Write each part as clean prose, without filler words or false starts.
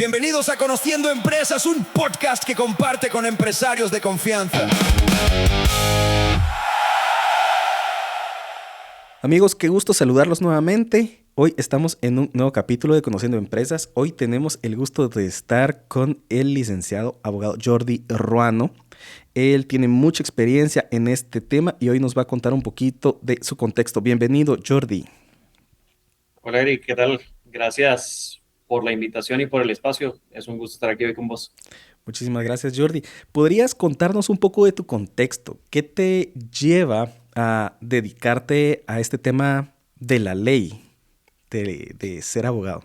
Bienvenidos a Conociendo Empresas, un podcast que comparte con empresarios de confianza. Amigos, qué gusto saludarlos nuevamente. Hoy estamos en un nuevo capítulo de Conociendo Empresas. Hoy tenemos el gusto de estar con el licenciado abogado Jordi Ruano. Él tiene mucha experiencia en este tema y hoy nos va a contar un poquito de su contexto. Bienvenido, Jordi. Hola Eric, ¿qué tal? Gracias por la invitación y por el espacio. Es un gusto estar aquí hoy con vos. Muchísimas gracias, Jordi. ¿Podrías contarnos un poco de tu contexto? ¿Qué te lleva a dedicarte a este tema de la ley, de ser abogado?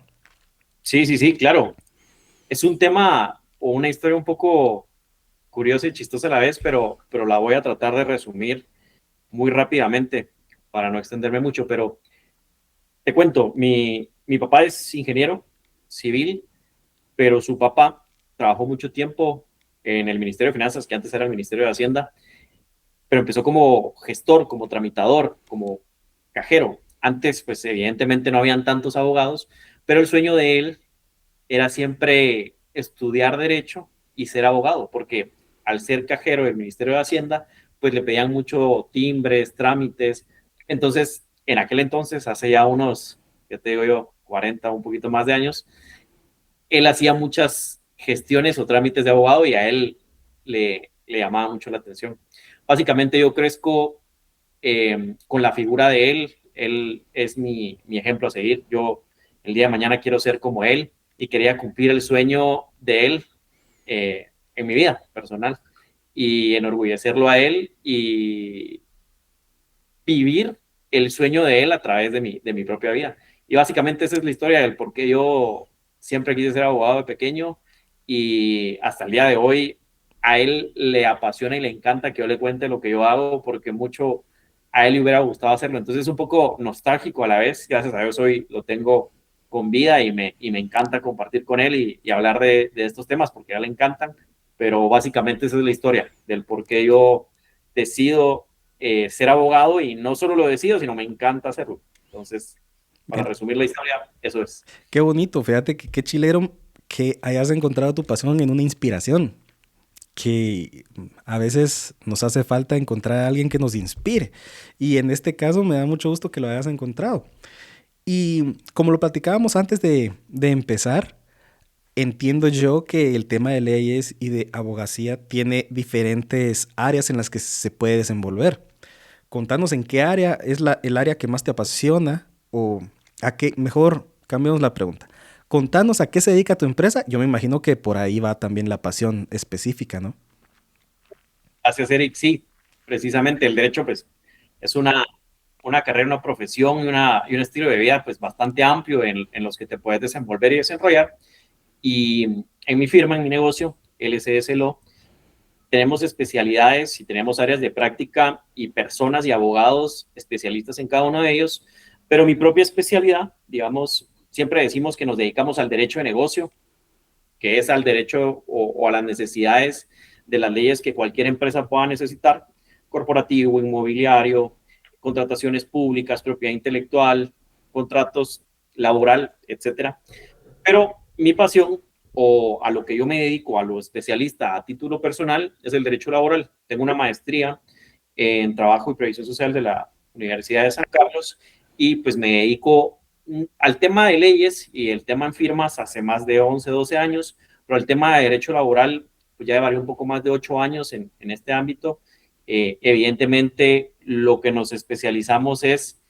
Sí, claro. Es un tema o una historia un poco curiosa y chistosa a la vez, pero la voy a tratar de resumir muy rápidamente para no extenderme mucho. Pero te cuento, mi papá es ingeniero civil, pero su papá trabajó mucho tiempo en el Ministerio de Finanzas, que antes era el Ministerio de Hacienda, pero empezó como gestor, como tramitador, como cajero. Antes, pues evidentemente no habían tantos abogados, pero el sueño de él era siempre estudiar derecho y ser abogado, porque al ser cajero del Ministerio de Hacienda, pues le pedían mucho timbres, trámites. Entonces, en aquel entonces, hace ya unos, ya te digo yo, 40, un poquito más de años, él hacía muchas gestiones o trámites de abogado y a él le llamaba mucho la atención. Básicamente yo crezco con la figura de él. Él es mi ejemplo a seguir. Yo el día de mañana quiero ser como él y quería cumplir el sueño de él en mi vida personal y enorgullecerlo a él y vivir el sueño de él a través de mi propia vida. Y básicamente esa es la historia del por qué yo siempre quise ser abogado de pequeño y hasta el día de hoy a él le apasiona y le encanta que yo le cuente lo que yo hago porque mucho a él le hubiera gustado hacerlo. Entonces es un poco nostálgico a la vez. Gracias a Dios hoy lo tengo con vida y me encanta compartir con él y hablar de estos temas porque a él le encantan. Pero básicamente esa es la historia del por qué yo decido ser abogado y no solo lo decido, sino me encanta hacerlo. Entonces, para resumir la historia, eso es. Qué bonito, fíjate que qué chilero que hayas encontrado tu pasión en una inspiración, que a veces nos hace falta encontrar a alguien que nos inspire. Y en este caso me da mucho gusto que lo hayas encontrado. Y como lo platicábamos antes de empezar, entiendo yo que el tema de leyes y de abogacía tiene diferentes áreas en las que se puede desenvolver. Contanos en qué área es el área que más te apasiona o a qué, mejor cambiamos la pregunta. Contanos a qué se dedica tu empresa. Yo me imagino que por ahí va también la pasión específica, ¿no? Gracias, Eric. Sí, precisamente el derecho, pues, es una carrera, una profesión y un estilo de vida, pues, bastante amplio en los que te puedes desenvolver y desarrollar. Y en mi firma, en mi negocio, LCS Law, tenemos especialidades y tenemos áreas de práctica y personas y abogados especialistas en cada uno de ellos, pero mi propia especialidad, digamos, siempre decimos que nos dedicamos al derecho de negocio, que es al derecho o a las necesidades de las leyes que cualquier empresa pueda necesitar, corporativo, inmobiliario, contrataciones públicas, propiedad intelectual, contratos laboral, etcétera. Pero mi pasión o a lo que yo me dedico, a lo especialista a título personal, es el derecho laboral. Tengo una maestría en trabajo y previsión social de la Universidad de San Carlos y pues me dedico al tema de leyes y el tema en firmas hace más de 11, 12 años, pero el tema de derecho laboral pues ya llevaré un poco más de 8 años en este ámbito. Evidentemente lo que nos especializamos es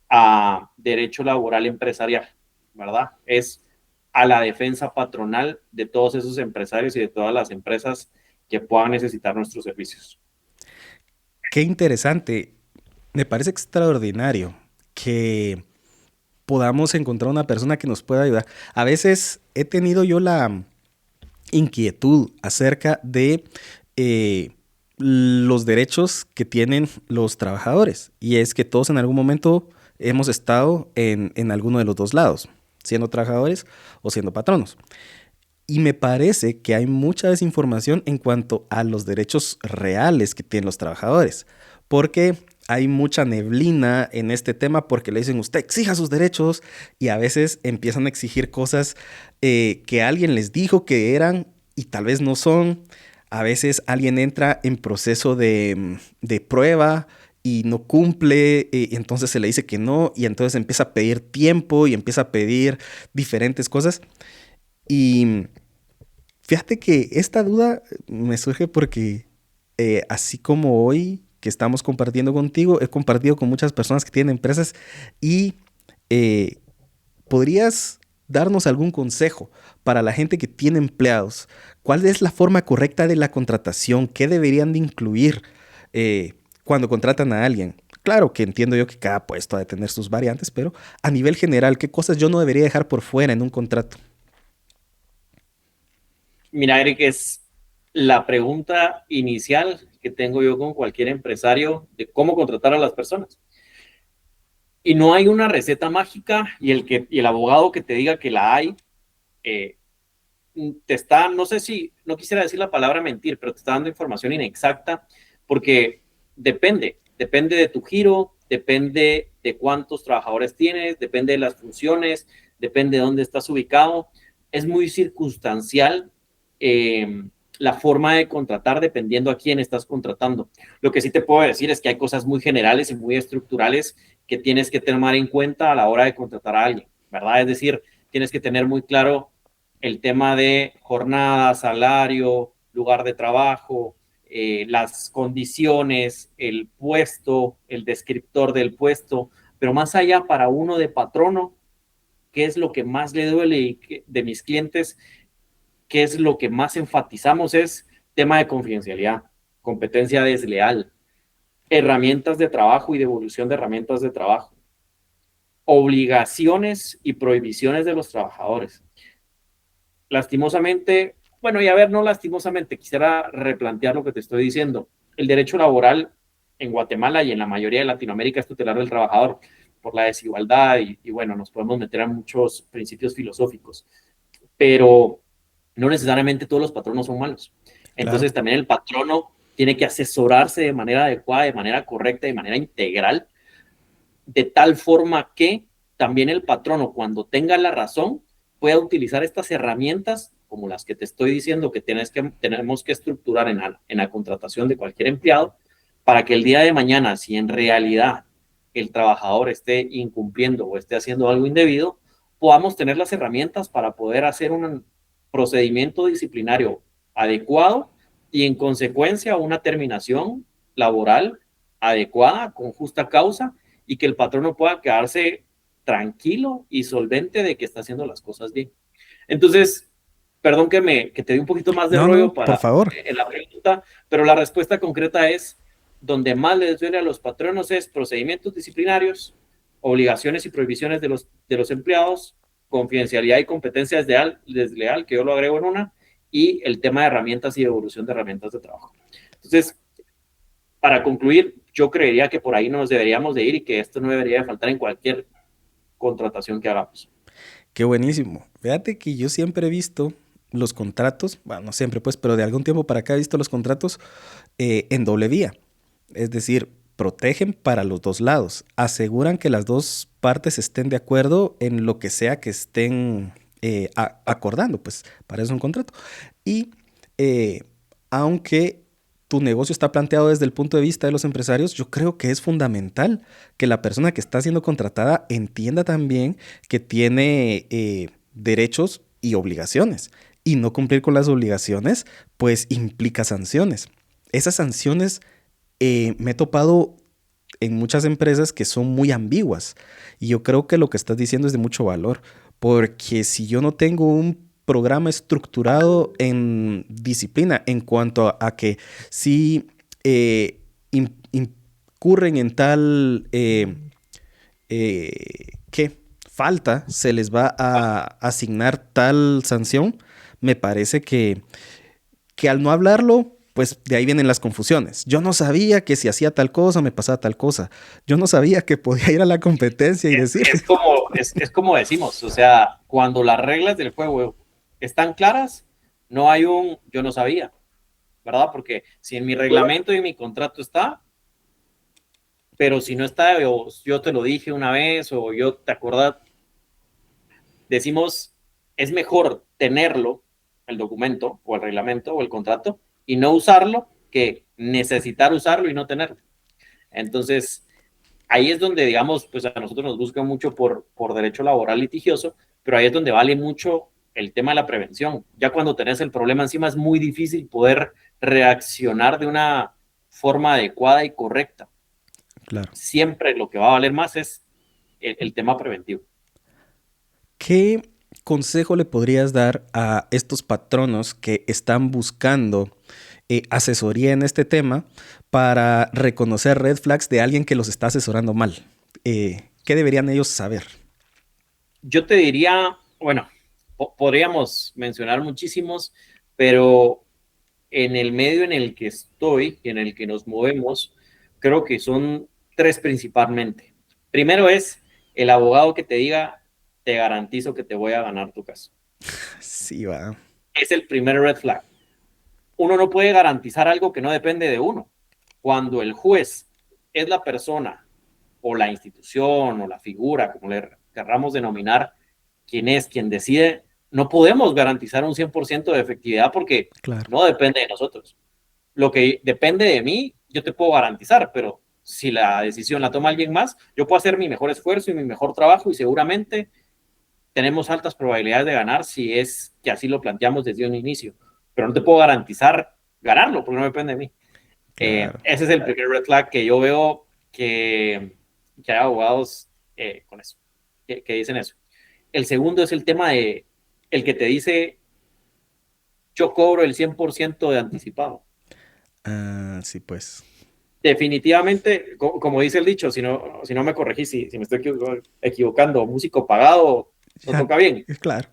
a derecho laboral empresarial, ¿verdad? Es a la defensa patronal de todos esos empresarios y de todas las empresas que puedan necesitar nuestros servicios. Qué interesante. Me parece extraordinario que podamos encontrar una persona que nos pueda ayudar. A veces he tenido yo la inquietud acerca de los derechos que tienen los trabajadores. Y es que todos en algún momento hemos estado en alguno de los dos lados, siendo trabajadores o siendo patronos. Y me parece que hay mucha desinformación en cuanto a los derechos reales que tienen los trabajadores. Porque hay mucha neblina en este tema porque le dicen usted exija sus derechos y a veces empiezan a exigir cosas que alguien les dijo que eran y tal vez no son. A veces alguien entra en proceso de prueba y no cumple, entonces se le dice que no y entonces empieza a pedir tiempo y empieza a pedir diferentes cosas. Y fíjate que esta duda me surge porque así como hoy que estamos compartiendo contigo, he compartido con muchas personas que tienen empresas y eh, ¿podrías darnos algún consejo para la gente que tiene empleados? ¿Cuál es la forma correcta de la contratación? ¿Qué deberían de incluir cuando contratan a alguien? Claro que entiendo yo que cada puesto ha de tener sus variantes, pero a nivel general, ¿qué cosas yo no debería dejar por fuera en un contrato? Mira, Eric, es la pregunta inicial que tengo yo con cualquier empresario de cómo contratar a las personas. Y no hay una receta mágica y el abogado que te diga que la hay, eh, te está, no sé si, no quisiera decir la palabra mentir, pero te está dando información inexacta porque depende de tu giro, depende de cuántos trabajadores tienes, depende de las funciones, depende de dónde estás ubicado. Es muy circunstancial la forma de contratar dependiendo a quién estás contratando. Lo que sí te puedo decir es que hay cosas muy generales y muy estructurales que tienes que tomar en cuenta a la hora de contratar a alguien, ¿verdad? Es decir, tienes que tener muy claro el tema de jornada, salario, lugar de trabajo, las condiciones, el puesto, el descriptor del puesto, pero más allá para uno de patrono, ¿qué es lo que más le duele de mis clientes? ¿Qué es lo que más enfatizamos? Es tema de confidencialidad, competencia desleal, herramientas de trabajo y devolución de herramientas de trabajo, obligaciones y prohibiciones de los trabajadores. Lastimosamente, bueno, y a ver, no lastimosamente, quisiera replantear lo que te estoy diciendo. El derecho laboral en Guatemala y en la mayoría de Latinoamérica es tutelar del trabajador por la desigualdad y bueno, nos podemos meter a muchos principios filosóficos, pero no necesariamente todos los patronos son malos. Claro. Entonces también el patrono tiene que asesorarse de manera adecuada, de manera correcta, de manera integral, de tal forma que también el patrono, cuando tenga la razón, pueda utilizar estas herramientas como las que te estoy diciendo que tenemos que estructurar en la contratación de cualquier empleado para que el día de mañana, si en realidad el trabajador esté incumpliendo o esté haciendo algo indebido, podamos tener las herramientas para poder hacer un procedimiento disciplinario adecuado y en consecuencia una terminación laboral adecuada, con justa causa, y que el patrono pueda quedarse tranquilo y solvente de que está haciendo las cosas bien. Entonces, perdón que te dé un poquito más de No, no, rollo por favor. en la pregunta, pero la respuesta concreta es, donde más les duele a los patronos es procedimientos disciplinarios, obligaciones y prohibiciones de los empleados, confidencialidad y competencia desleal, que yo lo agrego en una, y el tema de herramientas y devolución de herramientas de trabajo. Entonces, para concluir, yo creería que por ahí nos deberíamos de ir y que esto no debería de faltar en cualquier contratación que hagamos. Qué buenísimo. Fíjate que yo siempre he visto los contratos, bueno, no siempre pues, pero de algún tiempo para acá he visto los contratos en doble vía. Es decir, protegen para los dos lados, aseguran que las dos partes estén de acuerdo en lo que sea que estén acordando, pues para eso es un contrato. Y eh, aunque tu negocio está planteado desde el punto de vista de los empresarios, yo creo que es fundamental que la persona que está siendo contratada entienda también que tiene derechos y obligaciones. Y no cumplir con las obligaciones, pues implica sanciones. Esas sanciones me he topado en muchas empresas que son muy ambiguas. Y yo creo que lo que estás diciendo es de mucho valor, porque si yo no tengo un programa estructurado en disciplina en cuanto a que si incurren en tal ¿qué? Falta, se les va a asignar tal sanción, me parece que al no hablarlo, pues de ahí vienen las confusiones. Yo no sabía que si hacía tal cosa me pasaba tal cosa. Yo no sabía que podía ir a la competencia y decir. Es como decimos, o sea, cuando las reglas del juego están claras, no hay un yo no sabía, ¿verdad? Porque si en mi reglamento y en mi contrato está, pero si no está, o yo te lo dije una vez, o yo te acordás, decimos, es mejor tenerlo, el documento, o el reglamento, o el contrato, y no usarlo, que necesitar usarlo y no tenerlo. Entonces, ahí es donde, digamos, pues a nosotros nos buscan mucho por derecho laboral litigioso, pero ahí es donde vale mucho el tema de la prevención. Ya cuando tenés el problema encima es muy difícil poder reaccionar de una forma adecuada y correcta. Claro. Siempre lo que va a valer más es el tema preventivo. ¿Qué consejo le podrías dar a estos patronos que están buscando asesoría en este tema para reconocer red flags de alguien que los está asesorando mal? ¿Qué deberían ellos saber? Yo te diría, bueno, podríamos mencionar muchísimos, pero en el medio en el que estoy y en el que nos movemos, creo que son tres principalmente. Primero es el abogado que te diga, te garantizo que te voy a ganar tu caso. Sí, va. Es el primer red flag. Uno no puede garantizar algo que no depende de uno. Cuando el juez es la persona o la institución o la figura, como le querramos denominar, quien es, quien decide, no podemos garantizar un 100% de efectividad porque Claro. no depende de nosotros. Lo que depende de mí, yo te puedo garantizar, pero si la decisión la toma alguien más, yo puedo hacer mi mejor esfuerzo y mi mejor trabajo y seguramente tenemos altas probabilidades de ganar si es que así lo planteamos desde un inicio, pero no te puedo garantizar ganarlo porque no depende de mí. Claro. Ese es el primer red flag que yo veo que hay abogados con eso, que dicen eso. El segundo es el tema de el que te dice yo cobro el 100% de anticipado. Ah, sí, pues. Definitivamente, como dice el dicho, si no me corregís, si me estoy equivocando, músico pagado no Ya, toca bien. claro.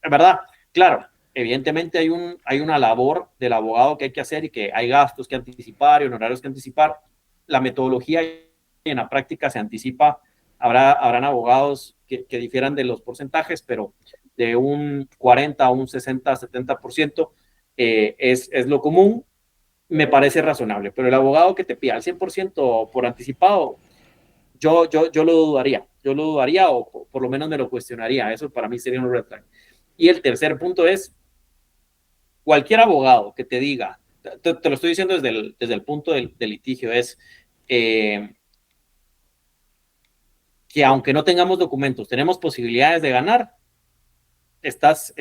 Es verdad, claro, evidentemente hay una labor del abogado que hay que hacer y que hay gastos que anticipar y honorarios que anticipar. La metodología en la práctica se anticipa. Habrán abogados que difieran de los porcentajes, pero de un 40 a un 60, 70% es lo común. Me parece razonable, pero el abogado que te pida el 100% por anticipado, yo lo dudaría o por lo menos me lo cuestionaría. Eso para mí sería un red flag. Y el tercer punto es, cualquier abogado que te diga, te lo estoy diciendo desde el punto del litigio, es eh, que aunque no tengamos documentos, tenemos posibilidades de ganar, estás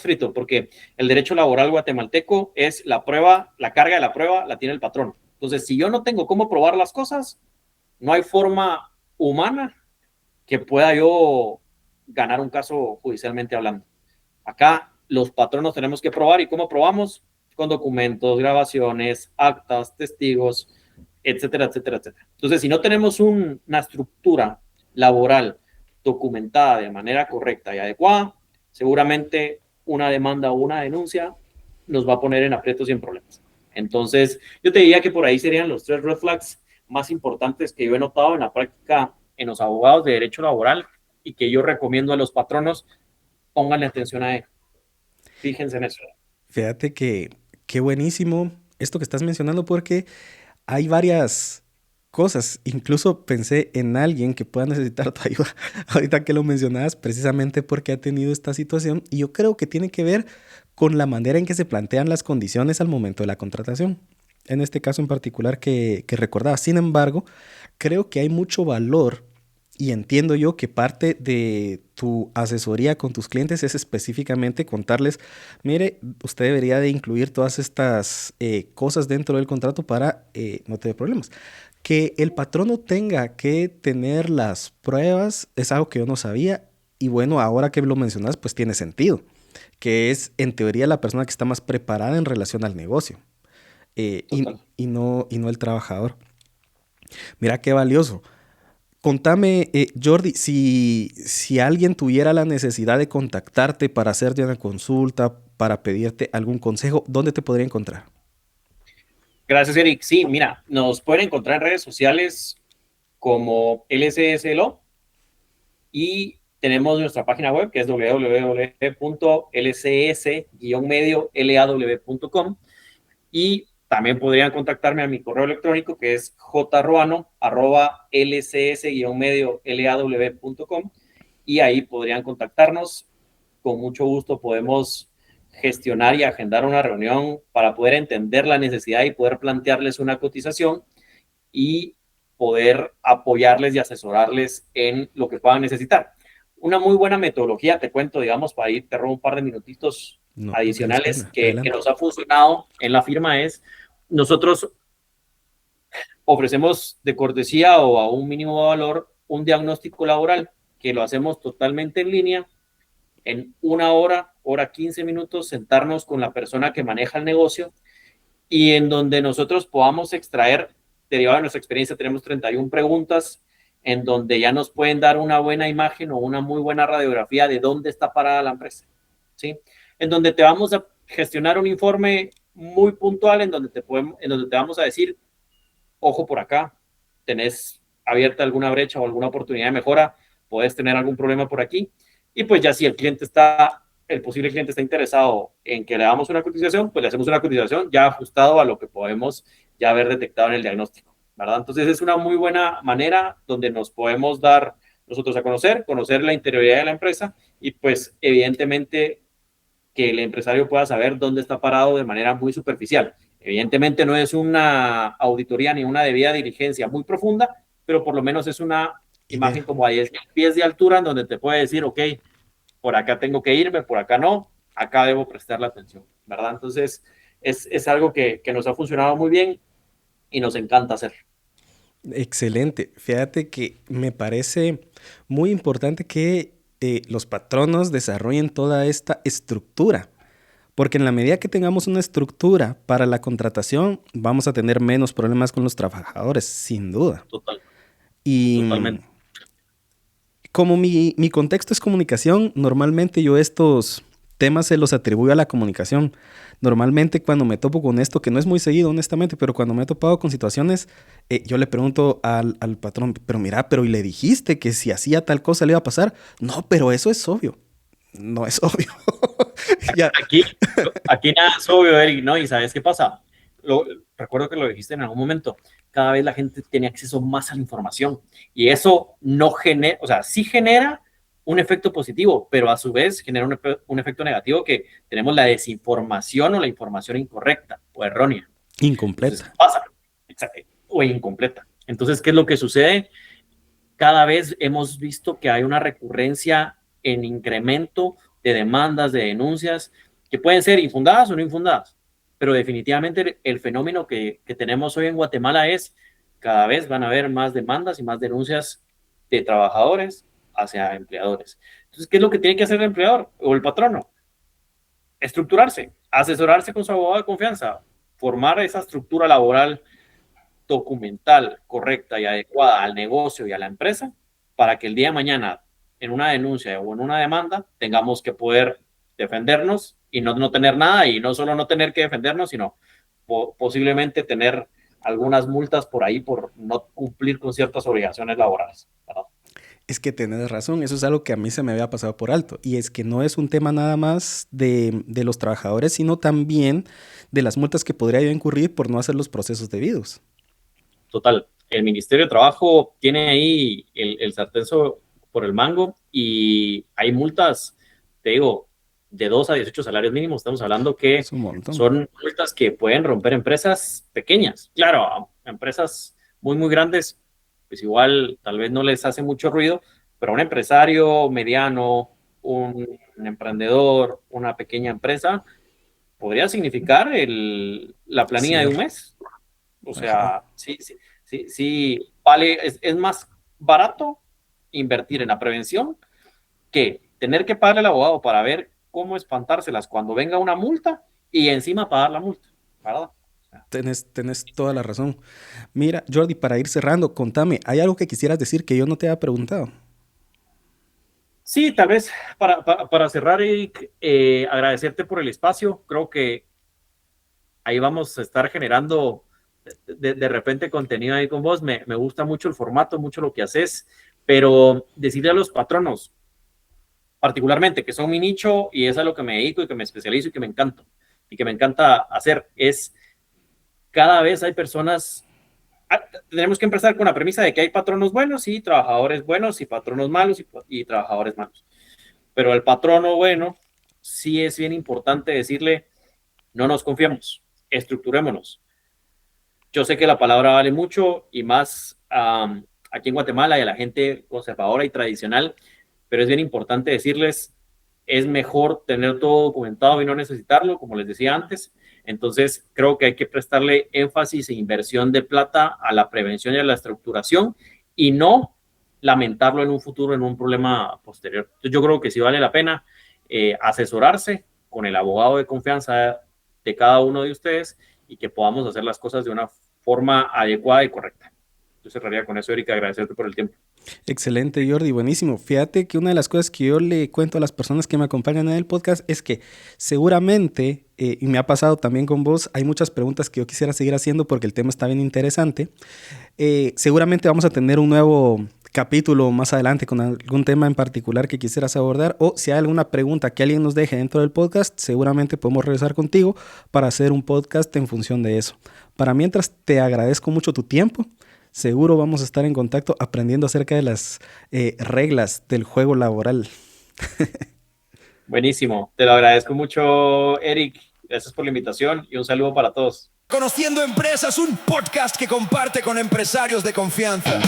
frito, porque el derecho laboral guatemalteco es la prueba, la carga de la prueba la tiene el patrón. Entonces, si yo no tengo cómo probar las cosas, no hay forma humana que pueda yo ganar un caso judicialmente hablando. Acá los patronos tenemos que probar, y ¿cómo probamos? Con documentos, grabaciones, actas, testigos, etcétera, etcétera, etcétera. Entonces, si no tenemos una estructura laboral documentada de manera correcta y adecuada, seguramente una demanda o una denuncia nos va a poner en aprietos y en problemas. Entonces, yo te diría que por ahí serían los tres red flags más importantes que yo he notado en la práctica en los abogados de derecho laboral y que yo recomiendo a los patronos pónganle atención a él. Fíjense en eso. Fíjate que qué buenísimo esto que estás mencionando porque hay varias cosas. Incluso pensé en alguien que pueda necesitar tu ayuda ahorita que lo mencionabas, precisamente porque ha tenido esta situación. Y yo creo que tiene que ver con la manera en que se plantean las condiciones al momento de la contratación. En este caso en particular que recordaba. Sin embargo, creo que hay mucho valor y entiendo yo que parte de tu asesoría con tus clientes es específicamente contarles, mire, usted debería de incluir todas estas cosas dentro del contrato para no tener problemas. Que el patrono tenga que tener las pruebas es algo que yo no sabía y bueno, ahora que lo mencionas, pues tiene sentido, que es en teoría la persona que está más preparada en relación al negocio Total. y no el trabajador. Mira qué valioso. Contame, Jordi, si alguien tuviera la necesidad de contactarte para hacerte una consulta, para pedirte algún consejo, ¿dónde te podría encontrar? Gracias, Eric. Sí, mira, nos pueden encontrar en redes sociales como LCSLO y tenemos nuestra página web que es www.lcs-law.com y También podrían contactarme a mi correo electrónico, que es jruano@lcs-law.com, y ahí podrían contactarnos. Con mucho gusto podemos gestionar y agendar una reunión para poder entender la necesidad y poder plantearles una cotización y poder apoyarles y asesorarles en lo que puedan necesitar. Una muy buena metodología, te cuento, digamos, para ir, te robo un par de minutitos No, no tienes adicionales pena. que Adelante. nos ha funcionado en la firma es, nosotros ofrecemos de cortesía o a un mínimo valor un diagnóstico laboral que lo hacemos totalmente en línea, en una hora, hora 15 minutos, sentarnos con la persona que maneja el negocio y en donde nosotros podamos extraer, derivado de nuestra experiencia, tenemos 31 preguntas en donde ya nos pueden dar una buena imagen o una muy buena radiografía de dónde está parada la empresa, ¿sí? En donde te vamos a gestionar un informe muy puntual en donde te vamos a decir, ojo por acá, tenés abierta alguna brecha o alguna oportunidad de mejora, puedes tener algún problema por aquí. Y pues ya si el posible cliente está interesado en que le damos una cotización, pues le hacemos una cotización ya ajustado a lo que podemos ya haber detectado en el diagnóstico, ¿verdad? Entonces es una muy buena manera donde nos podemos dar nosotros a conocer la interioridad de la empresa y pues evidentemente que el empresario pueda saber dónde está parado de manera muy superficial. Evidentemente no es una auditoría ni una debida diligencia muy profunda, pero por lo menos es una imagen Idea. como a 10 pies de altura en donde te puede decir, ok, por acá tengo que irme, por acá no, acá debo prestar la atención, ¿verdad? Entonces es algo que nos ha funcionado muy bien y nos encanta hacer. Excelente. Fíjate que me parece muy importante que los patronos desarrollen toda esta estructura, porque en la medida que tengamos una estructura para la contratación, vamos a tener menos problemas con los trabajadores, sin duda. Total, Y totalmente. como mi contexto es comunicación, normalmente yo estos temas se los atribuyo a la comunicación. Normalmente cuando me topo con esto, que no es muy seguido, honestamente, pero cuando me he topado con situaciones, yo le pregunto al patrón, pero mira, pero ¿y le dijiste que si hacía tal cosa le iba a pasar? No, pero eso es obvio. No es obvio. Ya. Aquí, aquí nada es obvio, Eric, ¿no? Y ¿sabes qué pasa? Lo, recuerdo que lo dijiste en algún momento, cada vez la gente tiene acceso más a la información y eso no genera, o sea, sí genera un efecto positivo, pero a su vez genera un efecto negativo que tenemos la desinformación o la información incorrecta o errónea. Entonces, Incompleta. ¿qué pasa? O incompleta. Entonces, ¿qué es lo que sucede? Cada vez hemos visto que hay una recurrencia en incremento de demandas, de denuncias, que pueden ser infundadas o no infundadas, pero definitivamente el fenómeno que tenemos hoy en Guatemala es cada vez van a haber más demandas y más denuncias de trabajadores hacia empleadores. Entonces, ¿qué es lo que tiene que hacer el empleador o el patrono? Estructurarse, asesorarse con su abogado de confianza, formar esa estructura laboral documental correcta y adecuada al negocio y a la empresa para que el día de mañana en una denuncia o en una demanda tengamos que poder defendernos y no tener nada y no solo no tener que defendernos, sino posiblemente tener algunas multas por ahí por no cumplir con ciertas obligaciones laborales, ¿verdad? Es que tenés razón, eso es algo que a mí se me había pasado por alto. Y es que no es un tema nada más de los trabajadores, sino también de las multas que podría yo incurrir por no hacer los procesos debidos. Total, el Ministerio de Trabajo tiene ahí el sartén por el mango y hay multas, te digo, de 2 a 18 salarios mínimos. Estamos hablando que Es un montón. son multas que pueden romper empresas pequeñas. Claro, a empresas muy, muy grandes, pues igual tal vez no les hace mucho ruido, pero a un empresario mediano, un emprendedor, una pequeña empresa, podría significar la planilla de un Cierre. mes. O Ajá. sea, sí, vale, es más barato invertir en la prevención que tener que pagarle al abogado para ver cómo espantárselas cuando venga una multa y encima pagar la multa, ¿verdad? O sea, Tenés toda la razón. Mira, Jordi, para ir cerrando, contame, ¿hay algo que quisieras decir que yo no te haya preguntado? sí, tal vez para cerrar, Eric, agradecerte por el espacio. Creo que ahí vamos a estar generando de repente contenido ahí con vos. Me gusta mucho el formato, mucho lo que haces, pero decirle a los patronos, particularmente, que son mi nicho y es a lo que me dedico y que me especializo y que me encanta hacer, es cada vez hay personas, tenemos que empezar con la premisa de que hay patronos buenos y trabajadores buenos y patronos malos y trabajadores malos. Pero el patrono bueno sí es bien importante decirle, no nos confiemos, estructurémonos. Yo sé que la palabra vale mucho y más aquí en Guatemala y a la gente conservadora y tradicional, pero es bien importante decirles, es mejor tener todo documentado y no necesitarlo, como les decía antes. Entonces, creo que hay que prestarle énfasis e inversión de plata a la prevención y a la estructuración y no lamentarlo en un futuro, en un problema posterior. Entonces, yo creo que sí vale la pena asesorarse con el abogado de confianza de cada uno de ustedes y que podamos hacer las cosas de una forma adecuada y correcta. Yo cerraría con eso, Erika, agradecerte por el tiempo. Excelente, Jordi, buenísimo. Fíjate que una de las cosas que yo le cuento a las personas que me acompañan en el podcast es que seguramente, y me ha pasado también con vos, hay muchas preguntas que yo quisiera seguir haciendo porque el tema está bien interesante. Seguramente vamos a tener un nuevo capítulo más adelante con algún tema en particular que quisieras abordar, o si hay alguna pregunta que alguien nos deje dentro del podcast, seguramente podemos regresar contigo para hacer un podcast en función de eso. Para mientras, te agradezco mucho tu tiempo. Seguro vamos a estar en contacto aprendiendo acerca de las reglas del juego laboral. Buenísimo. Te lo agradezco mucho, Eric. Gracias por la invitación y un saludo para todos. Conociendo Empresas, un podcast que comparte con empresarios de confianza.